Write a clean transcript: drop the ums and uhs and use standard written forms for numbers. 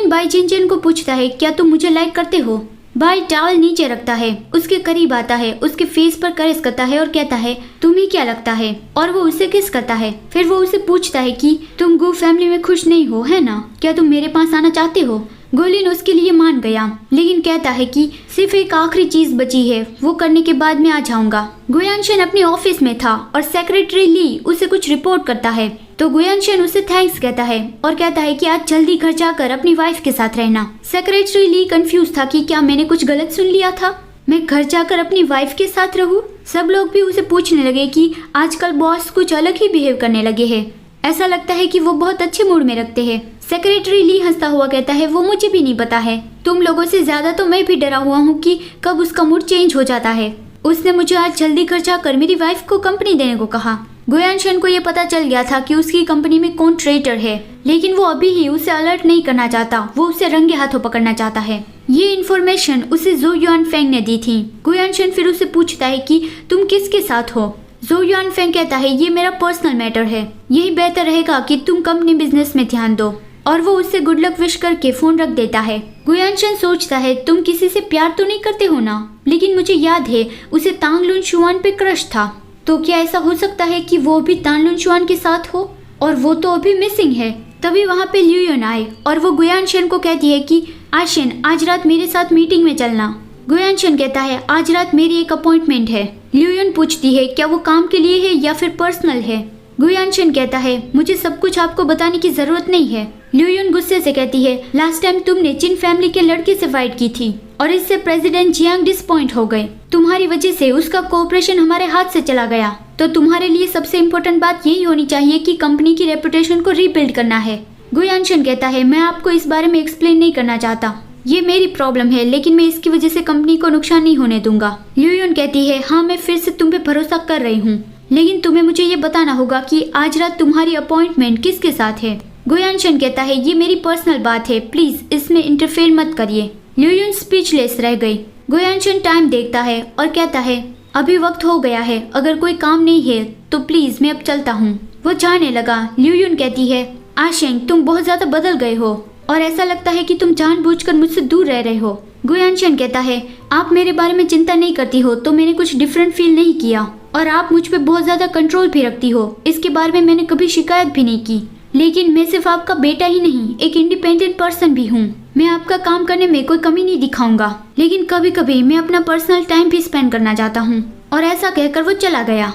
गुयानशन by जिनजिन को पूछता है क्या तुम मुझे लाइक करते हो। बाई टॉवल नीचे रखता है, उसके करीब आता है, उसके फेस पर कैरेस करता है और कहता है तुम्हें क्या लगता है, और वो उसे किस करता है। फिर वो उसे पूछता है कि तुम गु फैमिली में खुश नहीं हो है ना, क्या तुम मेरे पास आना चाहते हो। गोलिन उसके लिए मान गया, लेकिन कहता है कि सिर्फ एक आखिरी चीज बची है, वो करने के बाद मैं आ जाऊंगा। गुयानशन अपने ऑफिस में था और सेक्रेटरी ली उसे कुछ रिपोर्ट करता है, तो गुयानशन उसे थैंक्स कहता है और कहता है कि आज जल्दी घर जाकर अपनी वाइफ के साथ रहना। सेक्रेटरी ली कंफ्यूज था कि क्या मैंने कुछ गलत सुन लिया था, मैं घर जाकर अपनी वाइफ के साथ रहूं। सब लोग भी उसे पूछने लगे कि आजकल बॉस कुछ अलग ही बिहेव करने लगे हैं, ऐसा लगता है कि वो बहुत अच्छे मूड में रखते हैं। सेक्रेटरी ली हंसता हुआ कहता है वो मुझे भी नहीं पता है, तुम लोगों से ज्यादा तो मैं भी डरा हुआ हूँ कि कब उसका मूड चेंज हो जाता है। उसने मुझे आज जल्दी घर जाकर मेरी वाइफ को कंपनी देने को कहा। गुयानशन को ये पता चल गया था कि उसकी कंपनी में कौन ट्रेटर है, लेकिन वो अभी ही उसे अलर्ट नहीं करना चाहता, वो उसे रंगे हाथों पकड़ना चाहता है। ये इन्फॉर्मेशन उसे जो युआनफेंग ने दी थी। गुयानशन फिर उसे पूछता है कि तुम किसके साथ हो। जो युआनफेंग कहता है ये मेरा पर्सनल मैटर है, यही बेहतर रहेगा कि तुम कंपनी बिजनेस में ध्यान दो, और वो उससे गुड लक विश करके फोन रख देता है। गुयानशन सोचता है तुम किसी से प्यार तो नहीं करते हो ना, लेकिन मुझे याद है उसे तांग लुन शुआन पे क्रश था, तो क्या ऐसा हो सकता है कि वो भी तांग लुन शुआन के साथ हो, और वो तो अभी मिसिंग है। तभी वहाँ पे ल्यूयन आए और वो गुयानशन को कहती है कि आशिन आज रात मेरे साथ मीटिंग में चलना। गुयानशन कहता है आज रात मेरी एक अपॉइंटमेंट है। ल्यूयन पूछती है क्या वो काम के लिए है या फिर पर्सनल है। गुयानशन कहता है मुझे सब कुछ आपको बताने की जरूरत नहीं है। ल्यूयन गुस्से से कहती है लास्ट टाइम तुमने चिन फैमिली के लड़के से फाइट की थी और इससे प्रेसिडेंट जियांग डिसपॉइंट हो गए, तुम्हारी वजह से उसका कोऑपरेशन हमारे हाथ से चला गया, तो तुम्हारे लिए सबसे इम्पोर्टेंट बात यही होनी चाहिए कि कंपनी की रेपुटेशन को रीबिल्ड करना है। गुयानशन कहता है मैं आपको इस बारे में एक्सप्लेन नहीं करना चाहता, ये मेरी प्रॉब्लम है, लेकिन मैं इसकी वजह से कंपनी को नुकसान नहीं होने दूंगा। ल्यूयन कहती है हाँ मैं फिर से तुम पे भरोसा कर रही हूँ, लेकिन तुम्हें मुझे ये बताना होगा कि आज रात तुम्हारी अपॉइंटमेंट किसके साथ है। गुयानशन कहता है ये मेरी पर्सनल बात है, प्लीज इसमें इंटरफेयर मत करिए। ल्यूयन स्पीचलेस रह गई। गुयानशन टाइम देखता है और कहता है अभी वक्त हो गया है, अगर कोई काम नहीं है तो प्लीज मैं अब चलता हूँ। वो जाने लगा। ल्यूयन कहती है आशेंग तुम बहुत ज्यादा बदल गए हो और ऐसा लगता है कि तुम जानबूझकर मुझसे दूर रह रहे हो। गुयानशन कहता है आप मेरे बारे में चिंता नहीं करती हो तो मैंने कुछ डिफरेंट फील नहीं किया, और आप मुझ पे बहुत ज्यादा कंट्रोल भी रखती हो, इसके बारे में मैंने कभी शिकायत भी नहीं की, लेकिन मैं सिर्फ आपका बेटा ही नहीं एक इंडिपेंडेंट पर्सन भी हूँ। मैं आपका काम करने में कोई कमी नहीं दिखाऊंगा, लेकिन कभी कभी मैं अपना पर्सनल टाइम भी स्पेंड करना चाहता हूँ। और ऐसा कहकर वो चला गया।